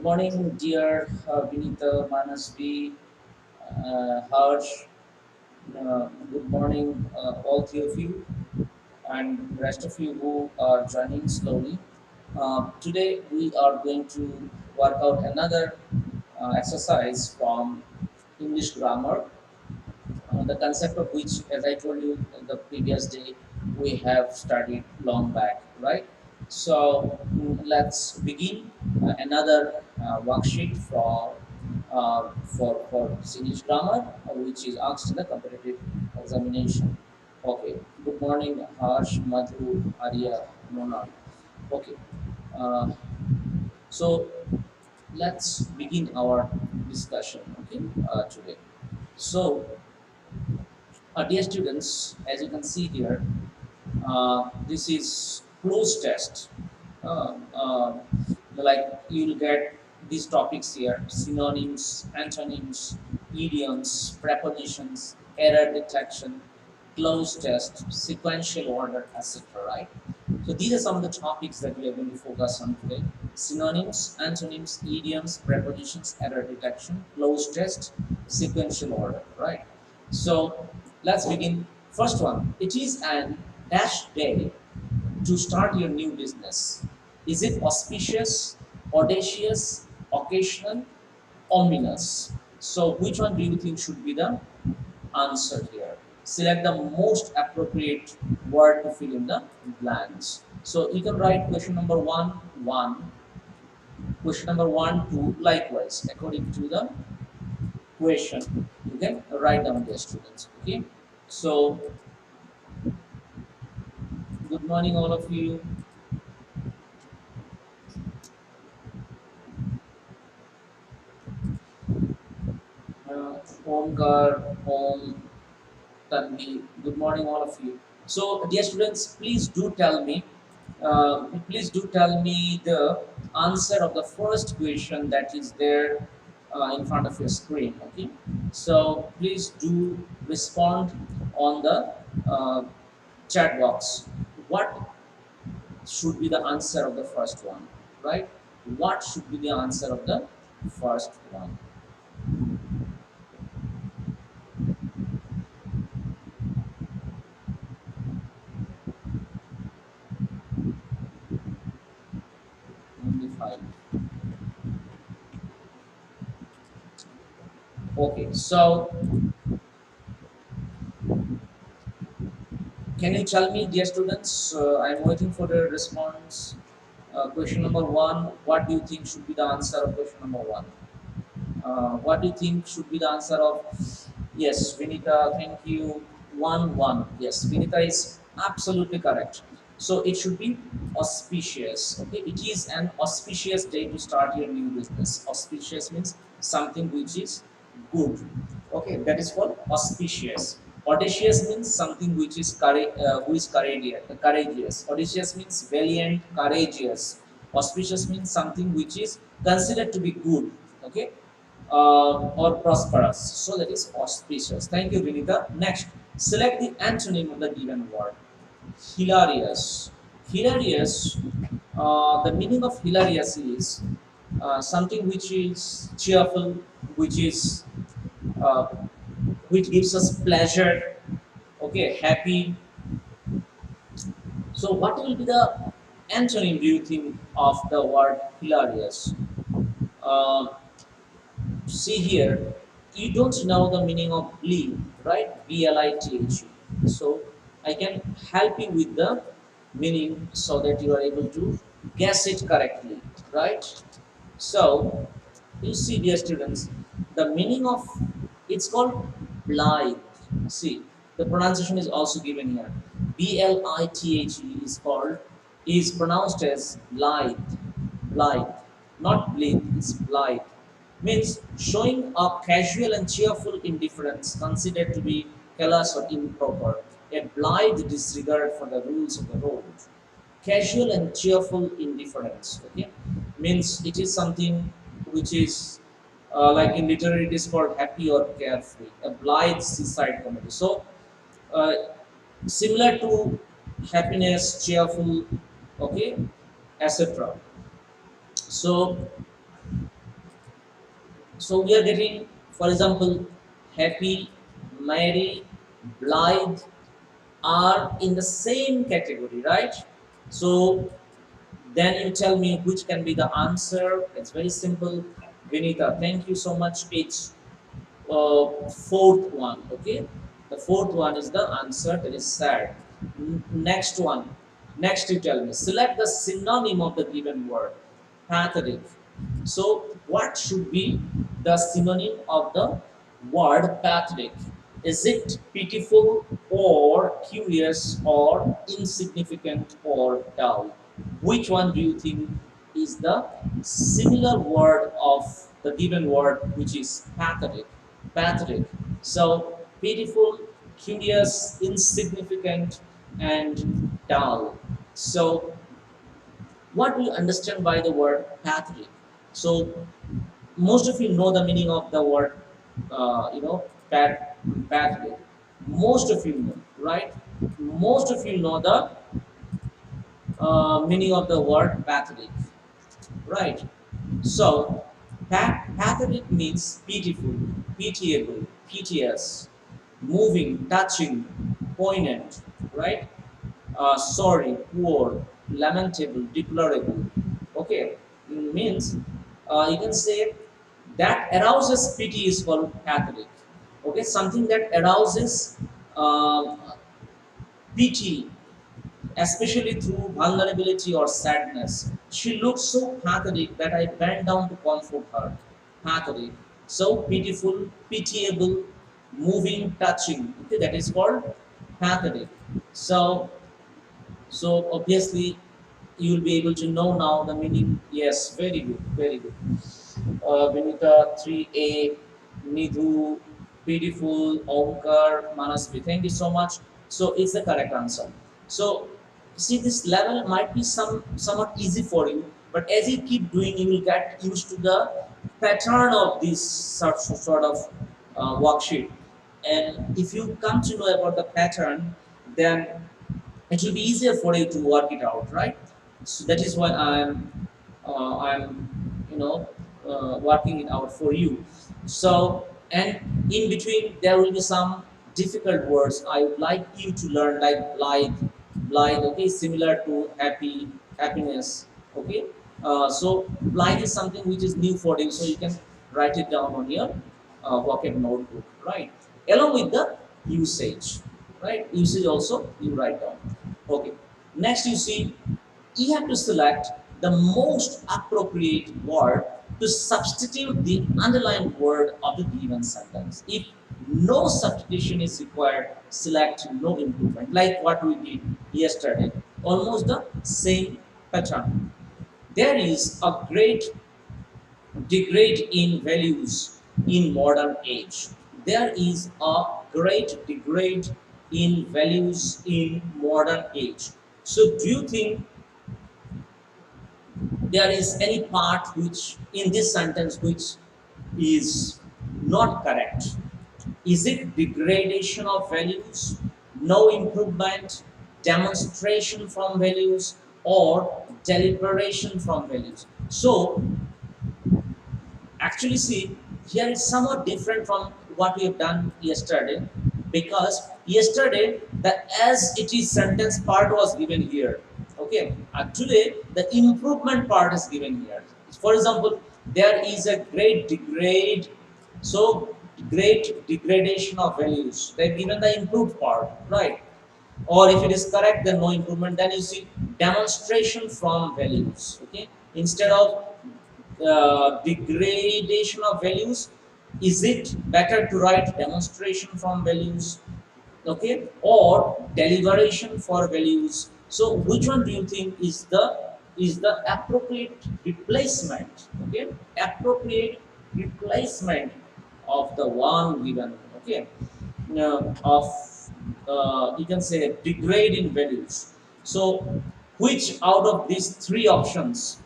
morning, dear Vinita, Manasvi, Harsh. Good morning, all three of you, and rest of you who are joining slowly. Today, we are going to work out another exercise from English grammar, the concept of which, as I told you the previous day, we have studied long back, right? So let's begin another worksheet for English grammar, which is asked in the competitive examination. Okay. Good morning, Harsh, Madhu, Arya, Mona. Okay. Uh, so let's begin our discussion. Okay, today. So dear students, as you can see here, this is close test. Uh, uh, like you'll get these topics here: synonyms, antonyms, idioms, prepositions, error detection, close test, sequential order, etc. Right? So these are some of the topics that we are going to focus on today: synonyms, antonyms, idioms, prepositions, error detection, close test, sequential order. Right? So let's begin. First one: it is an dash day to start your new business. Is it auspicious, audacious, occasional, ominous? So which one do you think should be the answer here? Select the most appropriate word to fill in the blanks. So you can write question number one, question number one, two, likewise according to the question. You can write down there, students. Okay. So good morning, all of you. Omkar, Om, Tanvi. Good morning, all of you. So, dear students, please do tell me the answer of the first question that is there in front of your screen. Okay. So, please do respond on the chat box. What should be the answer of the first one? Right? What should be the answer of the first one? Only five. Okay, so can you tell me, dear students? I'm waiting for the response. Question number one: what do you think should be the answer of question number one? What do you think should be the answer of? Yes, Vinita, thank you. One. Yes, Vinita is absolutely correct. So it should be auspicious. Okay, it is an auspicious day to start your new business. Auspicious means something which is good. Okay, that is called auspicious. Audacious means something which is who is courageous. Courageous. Audacious means valiant, courageous. Auspicious means something which is considered to be good. Okay, or prosperous. So that is auspicious. Thank you, Vinita. Next, select the antonym of the given word. Hilarious. Hilarious. The meaning of hilarious is something which is cheerful, which is uh, which gives us pleasure. Okay, happy. So, what will be the antonym? Do you think of the word hilarious? Uh, See here, you don't know the meaning of blit, right? Blith. So I can help you with the meaning so that you are able to guess it correctly, right? So you see, dear students, the meaning of it's called blithe. See, the pronunciation is also given here. Blithe is called is pronounced as blithe, blithe, not blithe. It's blithe means showing a casual and cheerful indifference considered to be callous or improper, a blithe disregard for the rules of the road. Casual and cheerful indifference, okay, means it is something which is like in literary it is called happy or carefree, a blithe seaside comedy. So, uh, similar to happiness, cheerful, okay, etc. So, So we are getting, for example, happy, merry, blithe are in the same category, right? So then you tell me which can be the answer. It's very simple. Vinita, thank you so much. It's fourth one. Okay, the fourth one is the answer. That is sad. Next one. Next, you tell me. Select the synonym of the given word. Pathetic. So, what should be the synonym of the word pathetic? Is it pitiful or curious or insignificant or dull? Which one do you think is the similar word of the given word, which is pathetic? Pathetic. So, pitiful, curious, insignificant, and dull. So, what do you understand by the word pathetic? So, most of you know the meaning of the word, pathetic. Most of you know, right? Most of you know the meaning of the word pathetic, right? So, pathetic means pitiful, pitiable, piteous, moving, touching, poignant, right? Sorry, poor, lamentable, deplorable. Okay, means you can say that arouses pity is called pathetic. Okay, something that arouses uh, pity, especially through vulnerability or sadness. She looked so pathetic that I bent down to comfort her. Pathetic. So pitiful, pitiable, moving, touching. Okay, that is called pathetic. So obviously you will be able to know now the meaning. Yes, very good, very good. Vinita 3A, Nidhu, beautiful, Omkar, Manasvi. Thank you so much. So it's the correct answer. So see, this level might be somewhat easy for you, but as you keep doing, you will get used to the pattern of this sort of worksheet. And if you come to know about the pattern, then it will be easier for you to work it out, right? So that is why I'm working it out for you. So, and in between there will be some difficult words I would like you to learn, like blithe, okay, similar to happy, happiness, okay. So blithe is something which is new for you, so you can write it down on your vocab notebook, right? Along with the usage, right? Usage also you write down. Okay. Next, you see, you have to select the most appropriate word to substitute the underlined word of the given sentence. If no substitution is required, select no improvement, like what we did yesterday. Almost the same pattern. There is a great degrade in values in modern age. There is a great degrade in values in modern age. So do you think there is any part which in this sentence which is not correct? Is it degradation of values, no improvement, demonstration from values, or deliberation from values? So actually, see, here is somewhat different from what we have done yesterday, because yesterday the as it is sentence part was given here. Okay, today the improvement part is given here. For example, there is a great degrade, so great degradation of values. They've given the improved part, right? Or if it is correct, then no improvement. Then you see demonstration from values. Okay, instead of degradation of values, is it better to write demonstration from values, okay, or deliberation for values? So which one do you think is the appropriate replacement, okay, appropriate replacement of the one given, okay, of you can say degrade in values? So which out of these three options,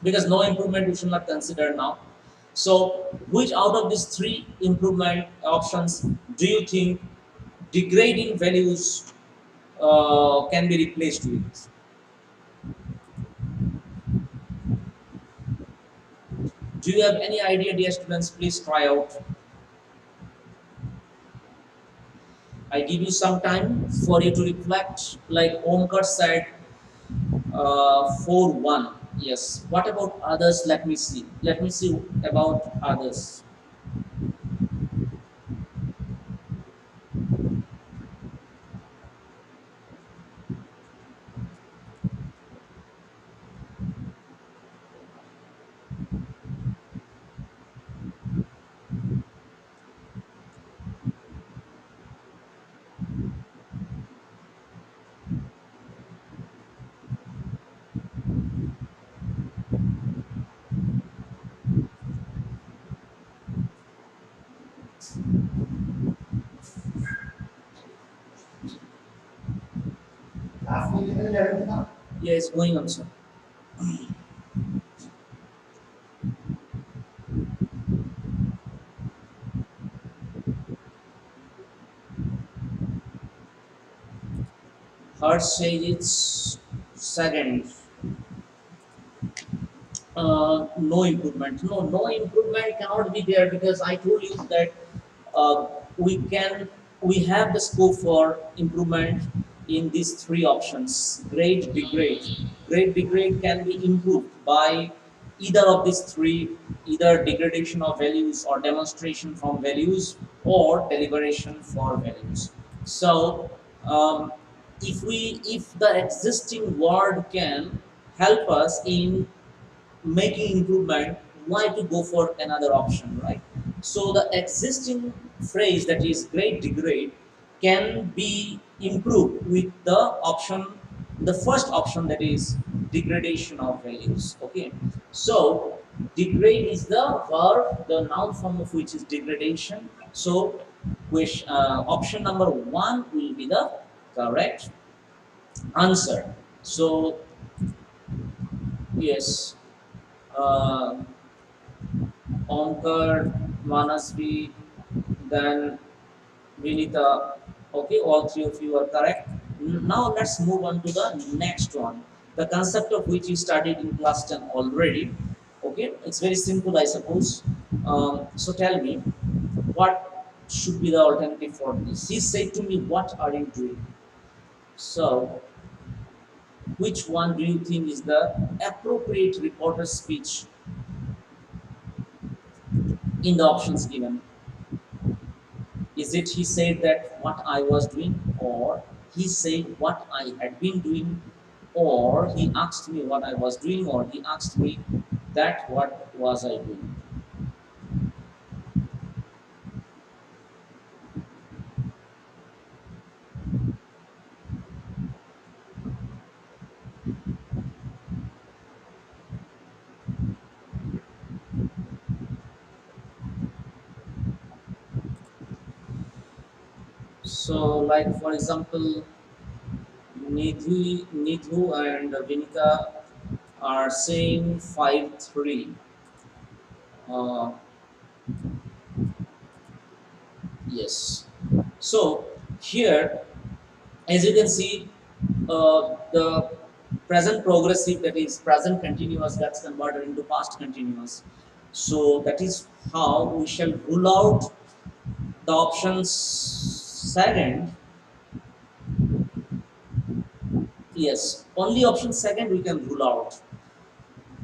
because no improvement we should not consider now. So, which out of these three improvement options do you think degrading values can be replaced with? Do you have any idea, dear students? Please try out. I give you some time for you to reflect. Like Omkar said, 4-1. Yes. What about others? Let me see. Let me see about others. Yeah, it's going on, sir. Hers says it's second. No improvement. No, no improvement cannot be there because I told you that uh, we can we have the scope for improvement in these three options: grade, degrade. Grade, degrade can be improved by either of these three, either degradation of values or demonstration from values or deliberation for values. So if the existing word can help us in making improvement, why to go for another option, right? So the existing phrase, that is grade, degrade, can be improved with the option, the first option, that is degradation of values. Okay, so degrade is the verb, the noun form of which is degradation. So which option number one will be the correct answer. So yes, uh, Omkar, Manasvi, then Vinita. Okay, all three of you are correct. Now let's move on to the next one. The concept of which you studied in class 10 already. Okay, it's very simple, I suppose. So tell me, what should be the alternative for this? He said to me, "What are you doing?" So, which one do you think is the appropriate reporter speech in the options given? Is it he said that what I was doing, or he said what I had been doing, or he asked me what I was doing, or he asked me that what was I doing? So, like for example, Nidhu and Vinika are saying 5-3. Uh, yes. So here, as you can see, the present progressive, that is present continuous, gets converted into past continuous. So that is how we shall rule out the options second. Yes, only option second we can rule out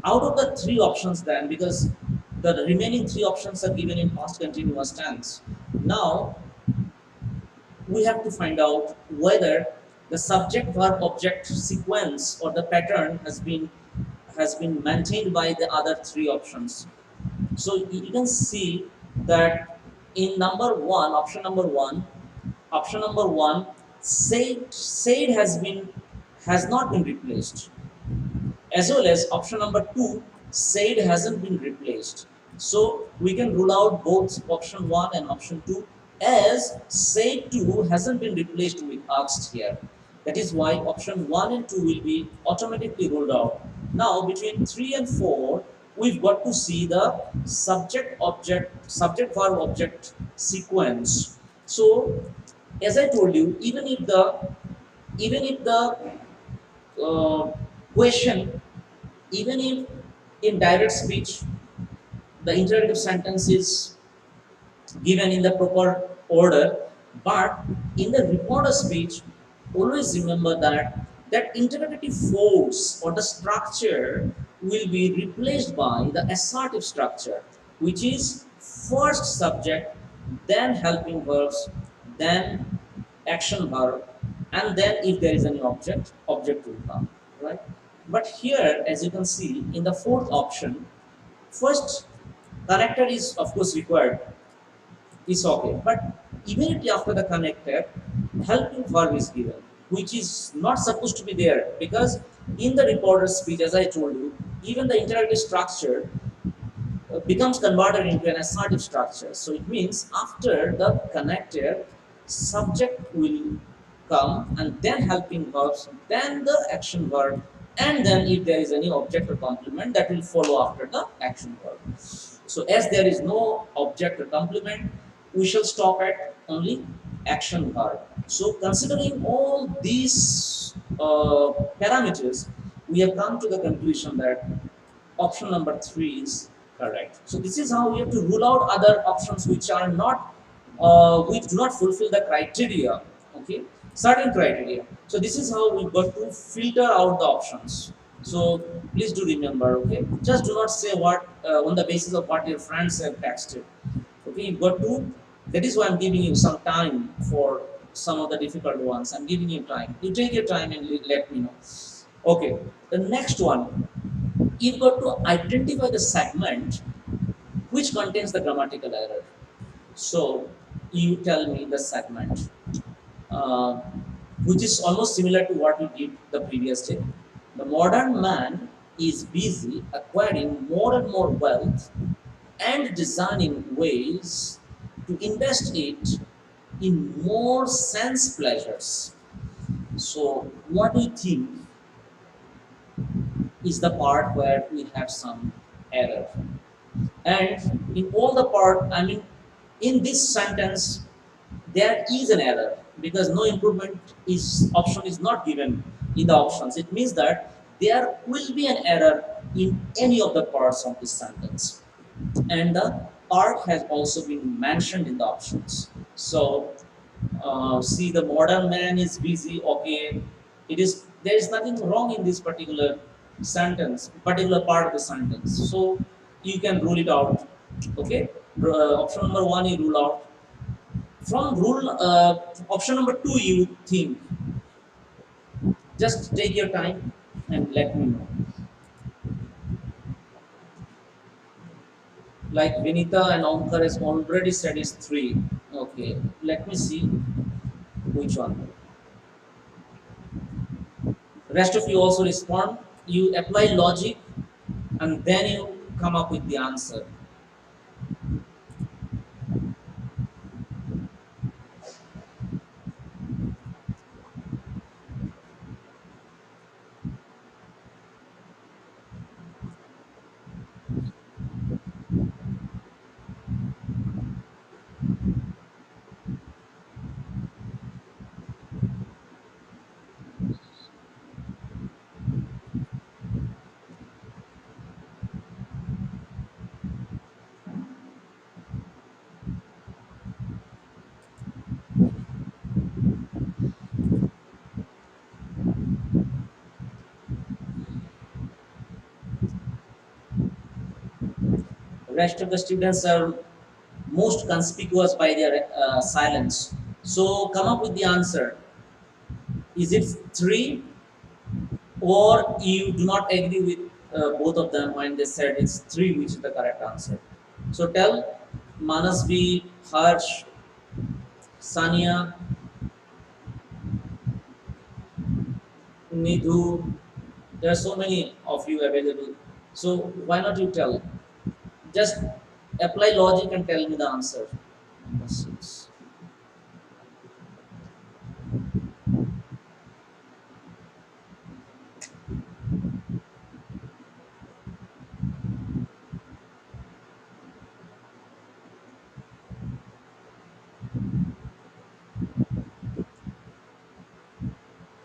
of the three options then, because the remaining three options are given in past continuous tense. Now we have to find out whether the subject verb object sequence or the pattern has been maintained by the other three options. So you can see that in number one, option number one, said has not been replaced, as well as option number two, said hasn't been replaced. So we can rule out both option one and option two, as said two hasn't been replaced with asked here. That is why option one and two will be automatically ruled out. Now between three and four, we've got to see the subject verb object sequence. So as I told you, even if the question, even if in direct speech, the interrogative sentence is given in the proper order, but in the reporter speech, always remember that that interrogative force or the structure will be replaced by the assertive structure, which is first subject, then helping verbs, then action verb, and then if there is any object, object will come, right? But here, as you can see in the fourth option, first connector is of course required, is okay. But immediately after the connector, helping verb is given, which is not supposed to be there because in the reporter's speech, as I told you, even the interrogative structure becomes converted into an assertive structure. So it means after the connector, subject will come and then helping verbs, then the action verb, and then if there is any object or complement that will follow after the action verb. So as there is no object or complement, we shall stop at only action verb. So considering all these parameters, we have come to the conclusion that option number 3 is correct. So this is how we have to rule out other options which are not, which do not fulfill the criteria. Okay, certain criteria. So this is how we got to filter out the options. So please do remember. Okay, just do not say what on the basis of what your friends have texted. Okay, you got to. That is why I'm giving you some time for some of the difficult ones. I'm giving you time. You take your time and let me know. Okay, the next one, you've got to identify the segment which contains the grammatical error. So you tell me the segment, uh, which is almost similar to what you did the previous day. The modern man is busy acquiring more and more wealth and designing ways to invest it in more sense pleasures. So, what do you think is the part where we have some error? And in all the part, I mean, in this sentence, there is an error because no improvement is option is not given in the options. It means that there will be an error in any of the parts of this sentence, and the part has also been mentioned in the options. So see, the modern man is busy. Okay, it is, there is nothing wrong in this particular sentence, particular part of the sentence. So you can rule it out. Okay, option number 1 you rule out. From rule option number 2 you think. Just take your time and let me know. Like Vinita and Omkar has already said is 3. Okay, let me see which one. Rest of you also respond. You apply logic and then you come up with the answer. Rest of the students are most conspicuous by their silence. So come up with the answer. Is it 3, or you do not agree with both of them when they said it's 3 which is the correct answer? So tell Manasvi, Harsh, Sania, Nidhu. There are so many of you available. So why not you tell? Just apply logic and tell me the answer. Number 6.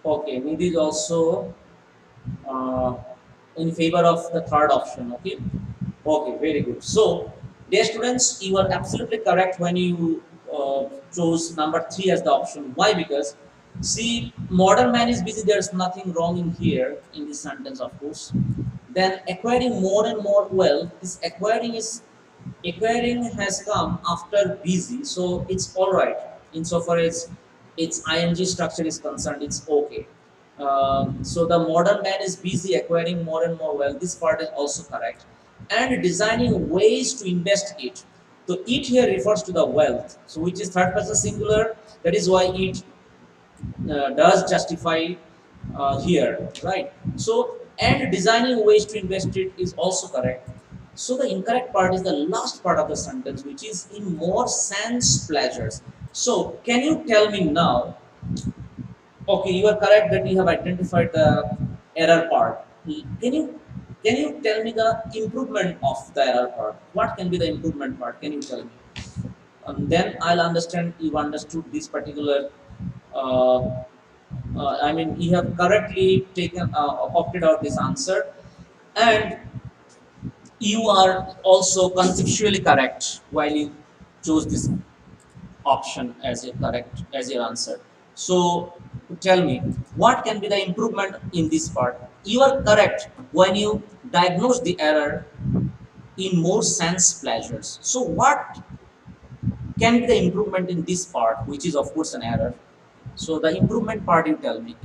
Okay, Nidhi is also uh, in favor of the third option. Okay, Okay, very good. So, dear students, you are absolutely correct when you chose number three as the option. Why? Because see, modern man is busy. There's nothing wrong in here in this sentence, of course. Then acquiring more and more wealth. This acquiring has come after busy, so it's all right. Insofar as its ing structure is concerned, it's okay. So the modern man is busy acquiring more and more wealth. This part is also correct, and designing ways to invest it. So it here refers to the wealth, so which is third person singular. That is why it does justify here, right? So, and designing ways to invest it is also correct. So, the incorrect part is the last part of the sentence, which is in more sense pleasures. So, can you tell me now? Okay, you are correct that you have identified the error part. Can you tell me the improvement of the error part? What can be the improvement part? Can you tell me? Then I'll understand you understood this particular uh, I mean, you have correctly taken opted out this answer, and you are also conceptually correct while you chose this option as your correct as your answer. So, tell me, what can be the improvement in this part? You are correct when you diagnose the error in more sense pleasures. So, what can be the improvement in this part, which is of course an error? So, the improvement part, you tell me.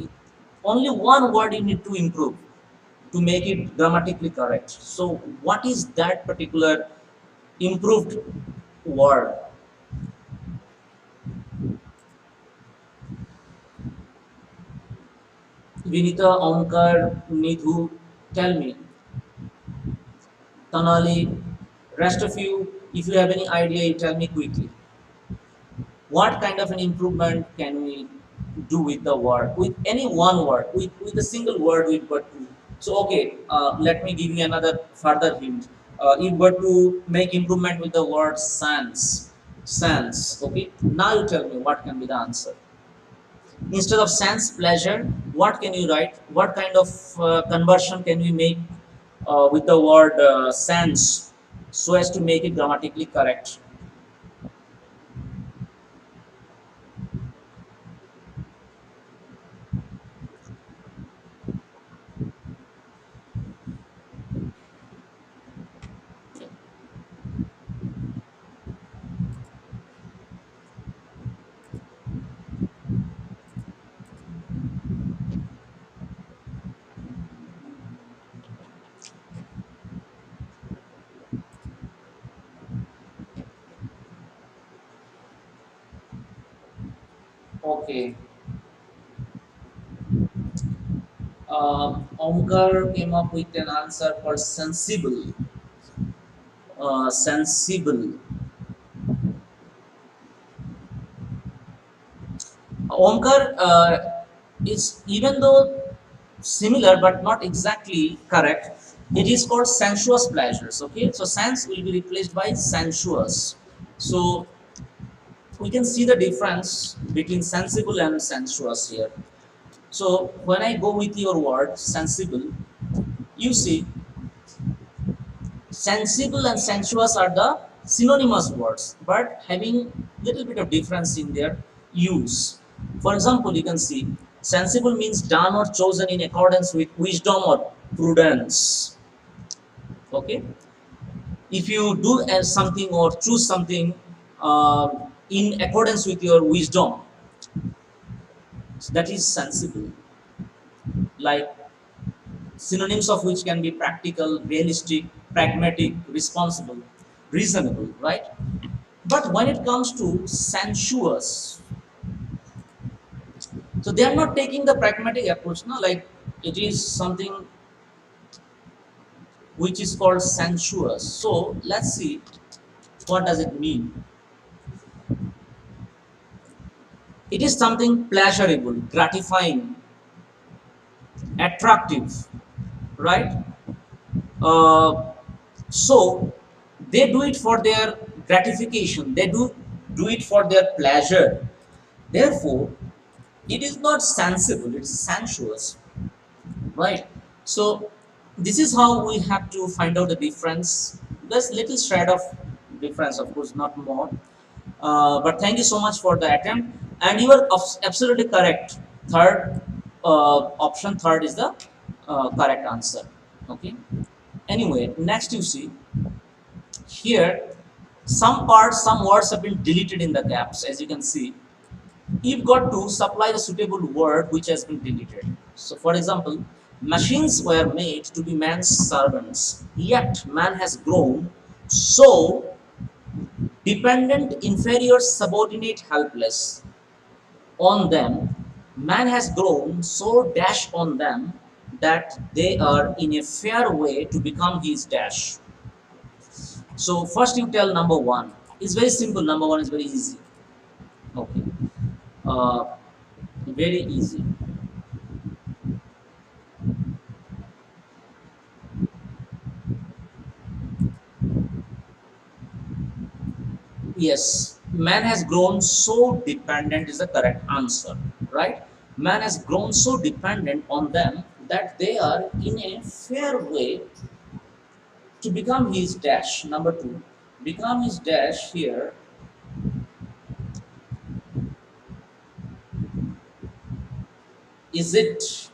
Only one word you need to improve to make it grammatically correct. So, what is that particular improved word? Vinita, Omkar, Nidhu, tell me. Tanali, rest of you, if you have any idea, you tell me quickly. What kind of an improvement can we do with the word? With any one word, with a single word, with but to. So, okay, let me give you another further hint. If were to make improvement with the word sense, okay. Now you tell me what can be the answer. Instead of sense pleasure, what can you write? What kind of conversion can we make with the word sense so as to make it grammatically correct? Okay. Omkar came up with an answer called sensible. Sensible. Omkar is, even though similar but not exactly correct, it is called sensuous pleasures. Okay, so sense will be replaced by sensuous. So we can see the difference between sensible and sensuous here. So when I go with your word sensible, you see sensible and sensuous are the synonymous words, but having little bit of difference in their use. For example, you can see sensible means done or chosen in accordance with wisdom or prudence. Okay, if you do as something or choose something in accordance with your wisdom, that is sensible. Like synonyms of which can be practical, realistic, pragmatic, responsible, reasonable, right? But when it comes to sensuous, so they are not taking the pragmatic approach, no, like it is something which is called sensuous. So let's see what does it mean. It is something pleasurable, gratifying, attractive, right? Uh, so they do it for their gratification. They do it for their pleasure. Therefore, it is not sensible. It's sensuous, right? So this is how we have to find out the difference There's little shred of difference, of course, not more. But thank you so much for the attempt, and you are absolutely correct. Third option, third is the correct answer. Okay. Anyway, next you see here some parts, some words have been deleted in the gaps. As you can see, you've got to supply the suitable word which has been deleted. So, for example, machines were made to be man's servants, yet man has grown so dependent, inferior, subordinate, helpless on them. Man has grown so dash on them that they are in a fair way to become his dash. So, first you tell number one. It's very simple. Number one is very easy. Okay. Uh, very easy. Yes, man has grown so dependent is the correct answer, right? Man has grown so dependent on them that they are in a fair way to become his dash. Number two, become his dash here. Is it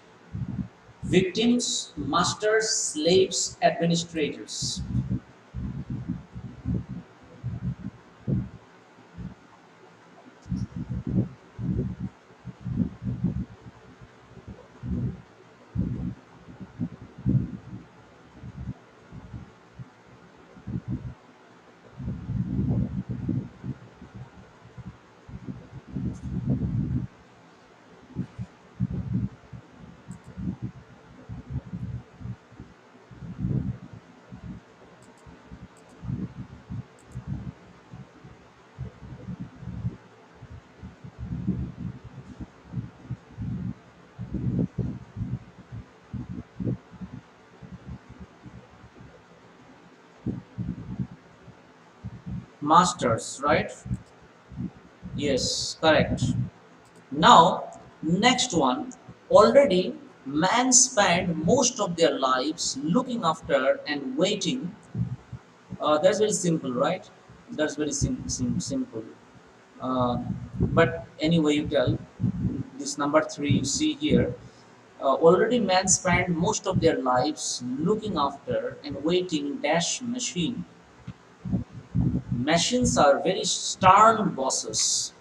victims, masters, slaves, administrators? Masters, right? Yes, correct. Now, next one. Already, man spend most of their lives looking after and waiting. That's very simple, right? That's very simple. Uh, but anyway, you tell this number three you see here. Already, man spend most of their lives looking after and waiting dash machine. Machines are very stern bosses.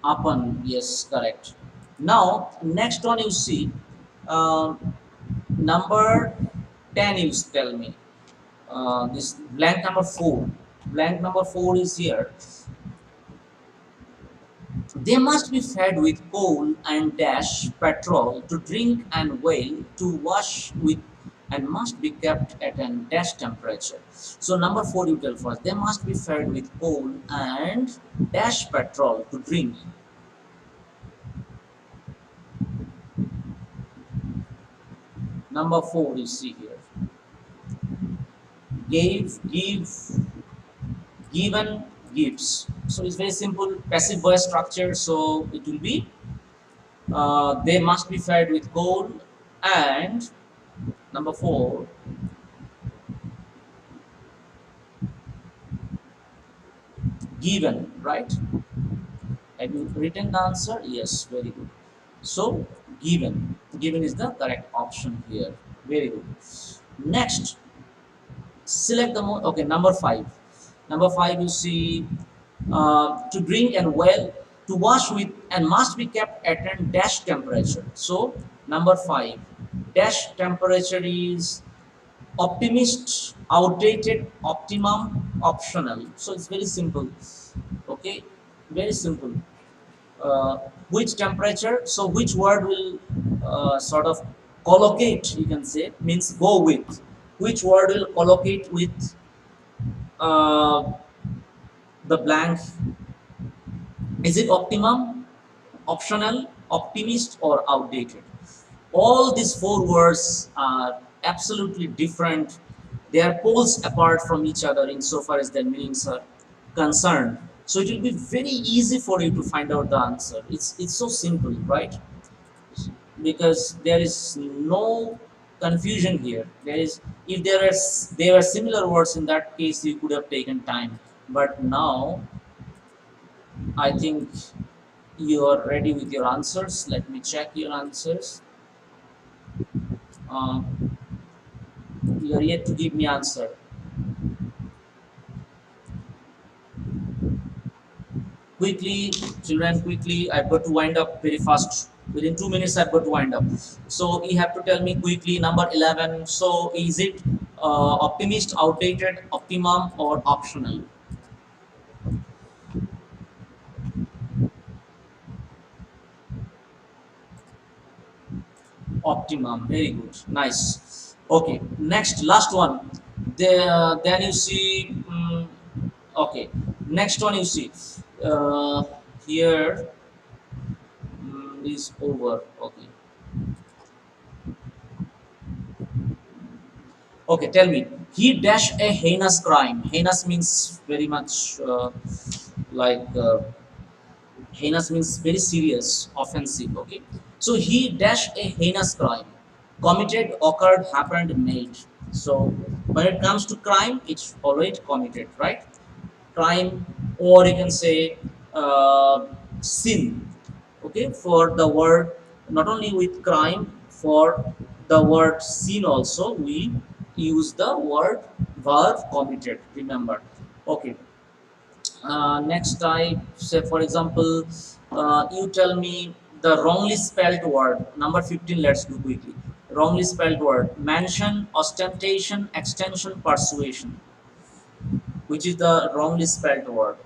Upon, yes, correct. Now, next one you see, number 10 you tell me. This blank number 4. Blank number 4 is here. They must be fed with coal and dash petrol to drink and well to wash with and must be kept at a dash temperature. So number 4 you tell first. They must be fed with coal and dash petrol to drink. Number 4 you see here. Gave, give, given, gives. So it's very simple passive voice structure. So it will be they must be fed with coal and number 4 given, right? Have you written the answer? Yes, very good. So given is the correct option here. Very good. Next, select the more. Okay, number 5. Number 5 you see to drink and well to wash with and must be kept at a dash temperature. So number 5 dash temperature is optimist, outdated, optimum, optional. So it's very simple. Okay, very simple. uh, which temperature, so which word will sort of collocate, you can say, means go with, which word will collocate with uh, the blank. Is it optimum, optional, optimist or outdated. All these four words are absolutely different. They are poles apart from each other insofar as their meanings are concerned. So it will be very easy for you to find out the answer. It's so simple, right? Because there is no confusion here. There is, if there are similar words, in that case you could have taken time. But now I think you are ready with your answers. Let me check your answers. Uh, you are yet to give me answer. Quickly, children, quickly. I've got to wind up very fast. Within 2 minutes, I've got to wind up. So you have to tell me quickly. Number 11. So is it optimist, outdated, optimum, or optional? Optimum. Very good. Nice. Okay. Next, last one. Then you see. Okay. Next one you see. Uh, Here is over. Okay. Okay. Tell me. He dash a heinous crime. Heinous means very much like. Heinous means very serious, offensive. Okay. So he dash a heinous crime. Committed, occurred, happened, made. So when it comes to crime, it's already committed, right? Crime, or you can say sin. Okay, for the word, not only with crime, for the word sin also we use the word verb committed. Remember. Okay. Next, I say, for example, you tell me the wrongly spelled word. Number 15, let's do quickly. Wrongly spelled word. Mansion, ostentation, extension, persuasion. Which is the wrongly spelled word?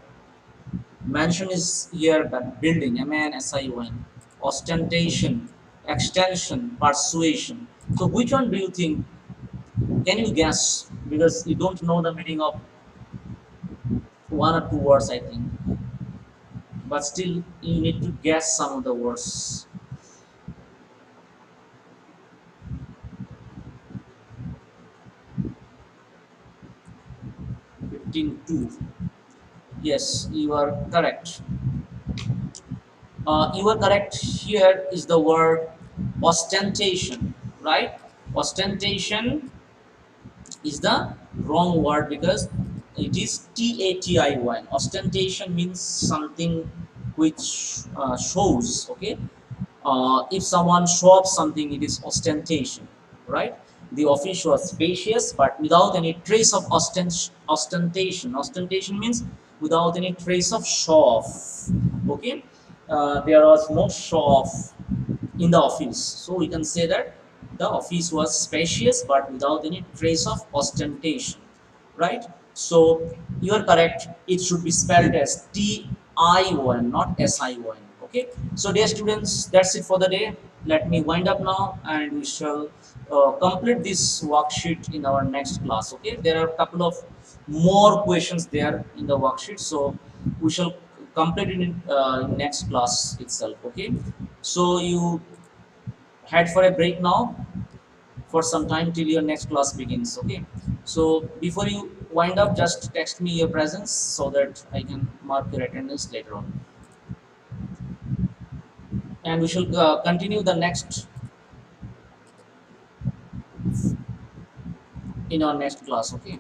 Mansion is here, but building, MANSION. Ostentation, extension, persuasion. So, which one do you think? Can you guess? Because you don't know the meaning of one or two words, I think. But still you need to guess some of the words. 15 2. Yes, you are correct. You are correct. Here is the word ostentation, right? Ostentation is the wrong word because it is TATIY. Ostentation means something which shows, okay? If someone shows off something, it is ostentation, right? The office was spacious, but without any trace of ostentation. Ostentation means without any trace of show off. Okay, there was no show off in the office, so we can say that the office was spacious, but without any trace of ostentation, right? So you are correct. It should be spelled as TION, not SION. Okay. So dear students, that's it for the day. Let me wind up now, and we shall complete this worksheet in our next class. Okay. There are a couple of more questions there in the worksheet, so we shall complete it in next class itself. Okay. So you head for a break now for some time till your next class begins. Okay. So before you wind up, just text me your presence so that I can mark your attendance later on. And we shall continue the next in our next class. Okay.